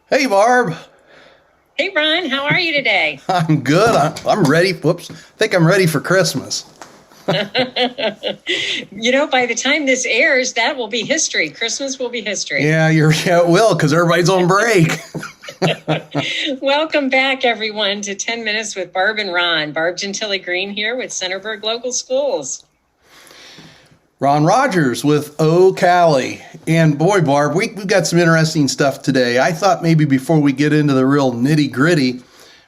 Hey, Barb. Hey, Ron, how are you today? I'm good. I'm ready. Whoops. I think I'm ready for Christmas. By the time this airs, that will be history. Christmas will be history. Yeah, it will because everybody's on break. Welcome back, everyone, to 10 Minutes with Barb and Ron. Barb Gentili Green here with Centerburg Local Schools. Ron Rogers with OCALI. And boy, Barb, we've got some interesting stuff today. I thought maybe before we get into the real nitty gritty,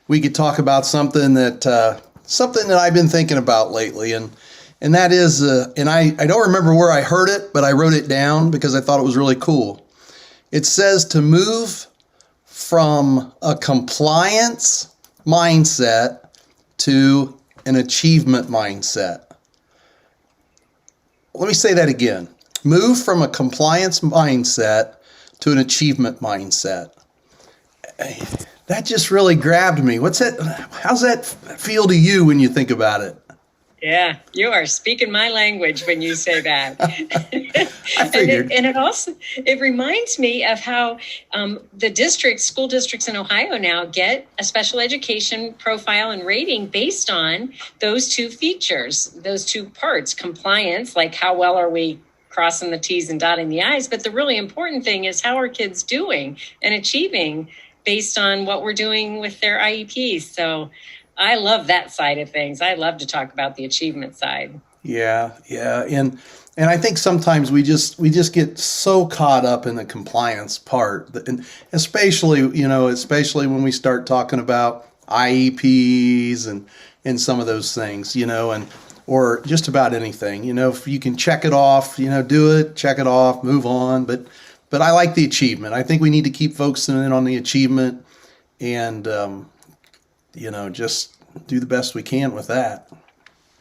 we could talk about something that I've been thinking about lately. And that is, I don't remember where I heard it, but I wrote it down because I thought it was really cool. It says to move from a compliance mindset to an achievement mindset. Let me say that again. Move from a compliance mindset to an achievement mindset. That just really grabbed me. How's that feel to you when you think about it? Yeah, you are speaking my language when you say that. I figured. It reminds me of how school districts in Ohio now get a special education profile and rating based on those two features, those two parts, compliance, like how well are we crossing the T's and dotting the I's. But the really important thing is how are kids doing and achieving based on what we're doing with their IEPs. So I love that side of things. I love to talk about the achievement side. Yeah. And I think sometimes we just get so caught up in the compliance part, and especially when we start talking about IEPs and some of those things, or just about anything, if you can check it off, do it, check it off, move on. But I like the achievement. I think we need to keep focusing in on the achievement and, just do the best we can with that.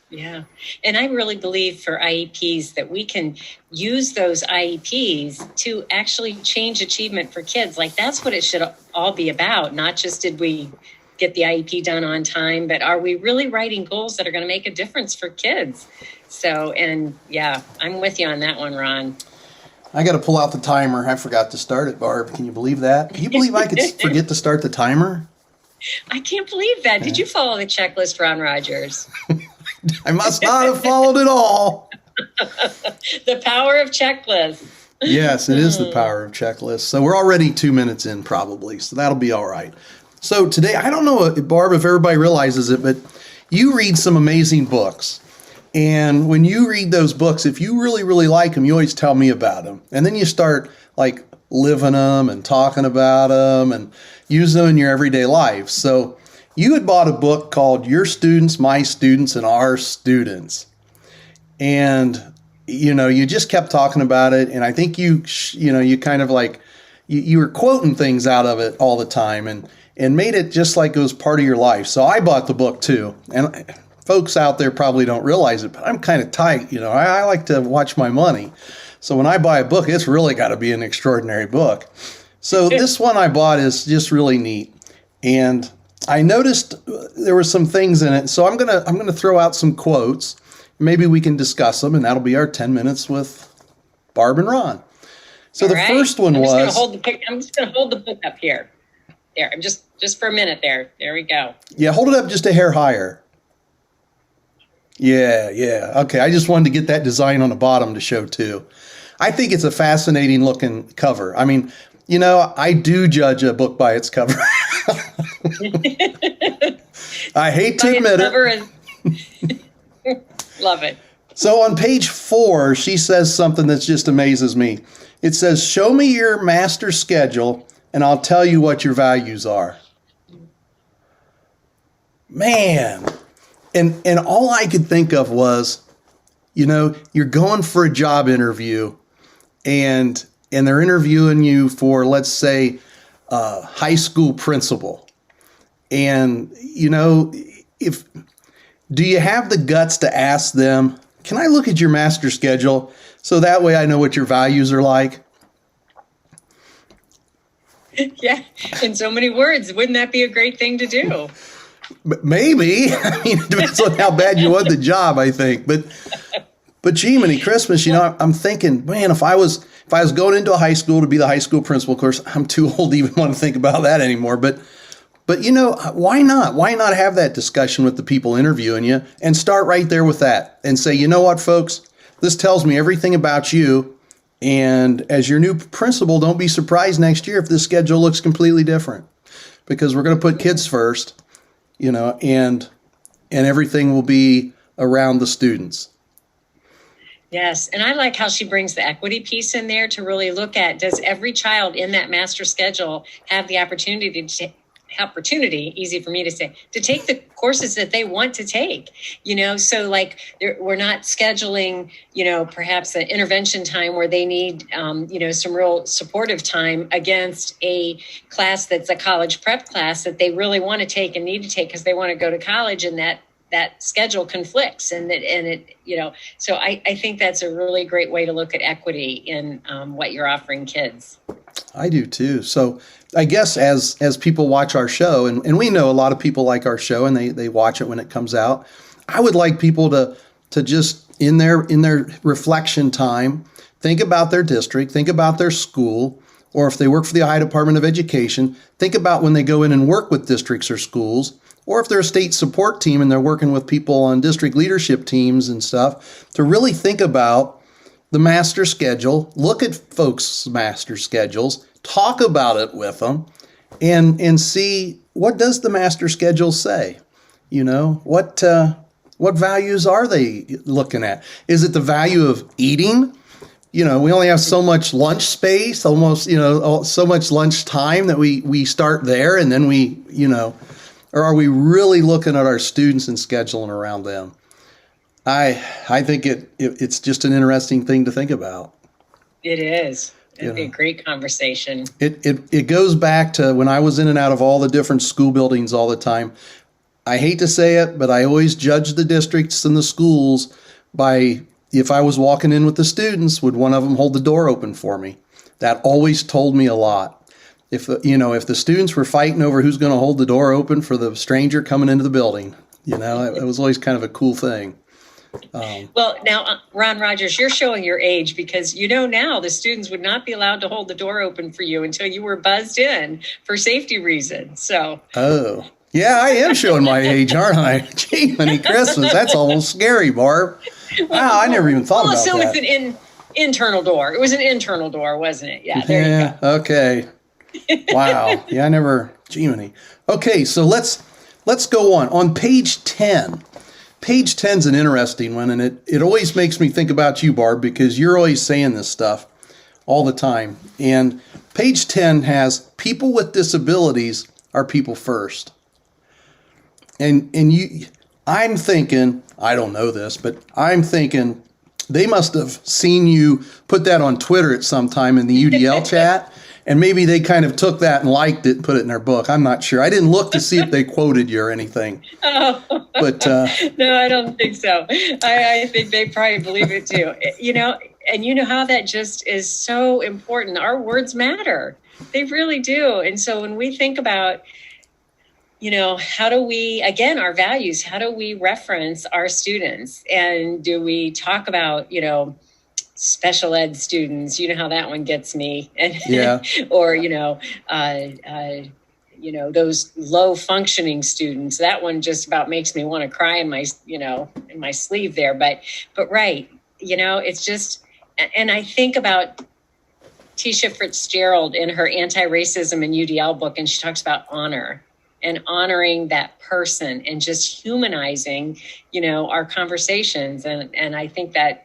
Yeah. And I really believe for IEPs that we can use those IEPs to actually change achievement for kids. Like that's what it should all be about. Not just did we get the IEP done on time, but are we really writing goals that are going to make a difference for kids? So, and yeah, I'm with you on that one, Ron. I got to pull out the timer. I forgot to start it, Barb. Can you believe that? Can you believe I could forget to start the timer? I can't believe that. Did you follow the checklist, Ron Rogers? I must not have followed it all. The power of checklists. Yes, it is the power of checklists. So we're already 2 minutes in probably, so that'll be all right. So today, I don't know, Barb, if everybody realizes it, but you read some amazing books. And when you read those books, if you really, really like them, you always tell me about them. And then you start like living them and talking about them and using them in your everyday life. So you had bought a book called Your Students, My Students, and Our Students. And, you just kept talking about it. And I think you kind of like, you were quoting things out of it all the time and made it just like it was part of your life. So I bought the book too. And folks out there probably don't realize it, but I'm kind of tight. I like to watch my money. So when I buy a book, it's really got to be an extraordinary book. So this one I bought is just really neat. And I noticed there were some things in it. So I'm gonna throw out some quotes. Maybe we can discuss them, and that'll be our 10 minutes with Barb and Ron. So all the right. first one I'm was... just going to hold the book up here. There, I'm just for a minute there. There we go. Yeah, hold it up just a hair higher. Yeah. Okay, I just wanted to get that design on the bottom to show too. I think it's a fascinating looking cover. I mean, I do judge a book by its cover. I hate to admit it. Love it. So on page 4, she says something that just amazes me. It says, show me your master schedule and I'll tell you what your values are. Man. And all I could think of was, you're going for a job interview and they're interviewing you for, let's say, high school principal. And, do you have the guts to ask them, can I look at your master schedule so that way I know what your values are like? Yeah, in so many words, wouldn't that be a great thing to do? Maybe. I mean, it depends on how bad you want the job, I think. But But Jiminy Christmas, I'm thinking, man, if I was going into a high school to be the high school principal, of course, I'm too old to even want to think about that anymore. But why not? Why not have that discussion with the people interviewing you and start right there with that and say, you know what, folks, this tells me everything about you. And as your new principal, don't be surprised next year if this schedule looks completely different, because we're going to put kids first, and everything will be around the students. Yes. And I like how she brings the equity piece in there to really look at, does every child in that master schedule have the opportunity, easy for me to say, to take the courses that they want to take, so like we're not scheduling, perhaps an intervention time where they need, some real supportive time against a class that's a college prep class that they really want to take and need to take because they want to go to college, and that schedule conflicts so I think that's a really great way to look at equity in what you're offering kids. I do too. So I guess as people watch our show, and we know a lot of people like our show and they watch it when it comes out, I would like people to just in their reflection time, think about their district, think about their school, or if they work for the Ohio Department of Education, think about when they go in and work with districts or schools, or if they're a state support team and they're working with people on district leadership teams and stuff, to really think about the master schedule, look at folks' master schedules, talk about it with them, and see, what does the master schedule say? What values are they looking at? Is it the value of eating? We only have so much lunch space, almost, so much lunch time that we start there, and then or are we really looking at our students and scheduling around them? I think it's just an interesting thing to think about. It is. It'd be a great conversation. It goes back to when I was in and out of all the different school buildings all the time. I hate to say it, but I always judged the districts and the schools by, if I was walking in with the students, would one of them hold the door open for me? That always told me a lot. If the students were fighting over who's going to hold the door open for the stranger coming into the building, it was always kind of a cool thing. Well, now, Ron Rogers, you're showing your age, because now the students would not be allowed to hold the door open for you until you were buzzed in for safety reasons. So. Oh, yeah, I am showing my age, aren't I? Gee, many Christmas. That's almost scary, Barb. Wow, I never even thought about that. We'll assume it's an internal door. It was an internal door, wasn't it? Yeah, there you go. Okay. Wow. Yeah, I never. Gee, many. Okay, so let's go on. On page 10. Page 10 is an interesting one, and it always makes me think about you, Barb, because you're always saying this stuff all the time. And page 10 has people with disabilities are people first. And I'm thinking, I don't know this, but I'm thinking they must have seen you put that on Twitter at some time in the UDL chat. And maybe they kind of took that and liked it and put it in their book. I'm not sure. I didn't look to see if they quoted you or anything. Oh. But no, I don't think so. I think they probably believe it too. And how that just is so important. Our words matter. They really do. And so when we think about, how do we, again, our values, how do we reference our students? And do we talk about, special ed students, how that one gets me, yeah. Or those low functioning students. That one just about makes me want to cry in my sleeve there. But right, it's just, and I think about Tisha Fitzgerald in her Anti-Racism and UDL book, and she talks about honor and honoring that person and just humanizing, our conversations, and I think that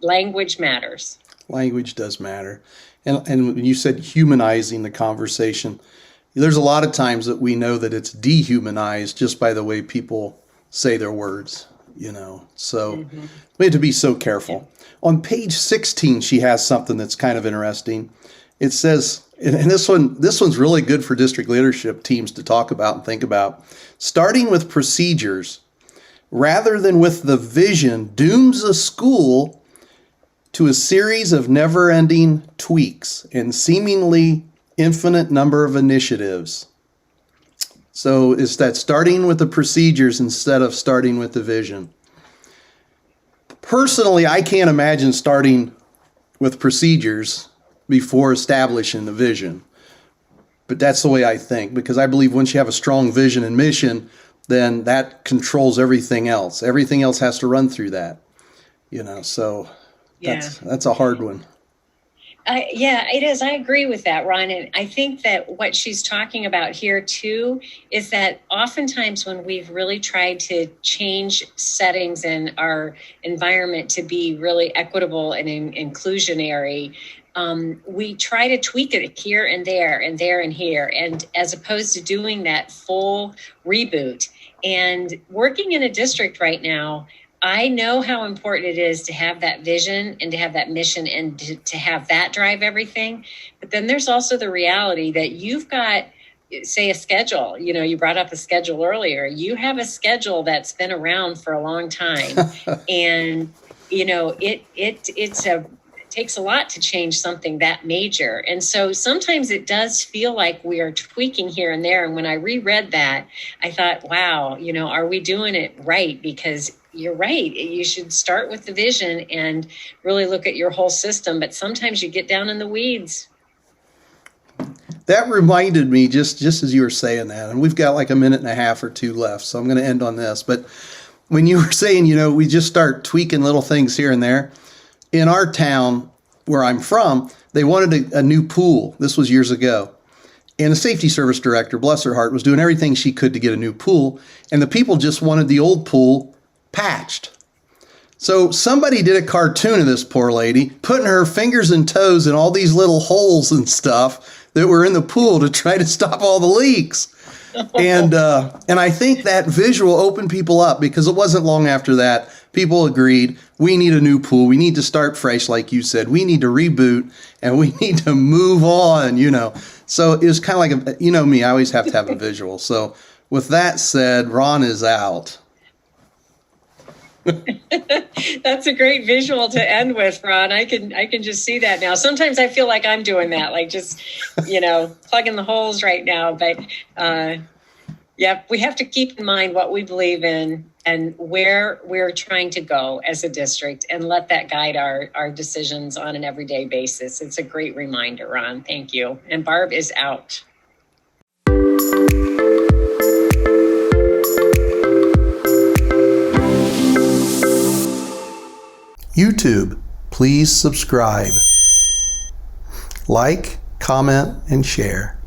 language matters. Language does matter. And when you said humanizing the conversation, there's a lot of times that we know that it's dehumanized just by the way people say their words, So we have to be so careful. Yeah. On page 16, she has something that's kind of interesting. It says, and this one's really good for district leadership teams to talk about and think about, starting with procedures rather than with the vision dooms a school to a series of never-ending tweaks and seemingly infinite number of initiatives. So it's that starting with the procedures instead of starting with the vision. personally, I can't imagine starting with procedures before establishing the vision. But that's the way I think, because I believe once you have a strong vision and mission, then that controls everything else. Everything else has to run through that, so that's a hard one. Yeah, it is. I agree with that, Ron. And I think that what she's talking about here, too, is that oftentimes when we've really tried to change settings in our environment to be really equitable and inclusionary, we try to tweak it here and there and there and here, and as opposed to doing that full reboot. And working in a district right now, I know how important it is to have that vision and to have that mission and to have that drive everything. But then there's also the reality that you've got, say, a schedule. You brought up a schedule earlier. You have a schedule that's been around for a long time. And, it takes a lot to change something that major. And so sometimes it does feel like we are tweaking here and there. And when I reread that, I thought, wow, are we doing it right? Because you're right. You should start with the vision and really look at your whole system. But sometimes you get down in the weeds. That reminded me, just as you were saying that, and we've got like a minute and a half or two left, so I'm going to end on this. But when you were saying, we just start tweaking little things here and there, in our town where I'm from, they wanted a new pool. This was years ago. And the safety service director, bless her heart, was doing everything she could to get a new pool. And the people just wanted the old pool patched. So somebody did a cartoon of this poor lady putting her fingers and toes in all these little holes and stuff that were in the pool to try to stop all the leaks. And I think that visual opened people up, because it wasn't long after that people agreed we need a new pool. We need to start fresh, like you said. We need to reboot and we need to move on, So it was kind of like, me, I always have to have a visual. So with that said, Ron is out. That's a great visual to end with, Ron. I can just see that now. Sometimes I feel like I'm doing that, like just, plugging the holes right now. But we have to keep in mind what we believe in and where we're trying to go as a district, and let that guide our decisions on an everyday basis. It's a great reminder, Ron. Thank you. And Barb is out. YouTube, please subscribe, like, comment, and share.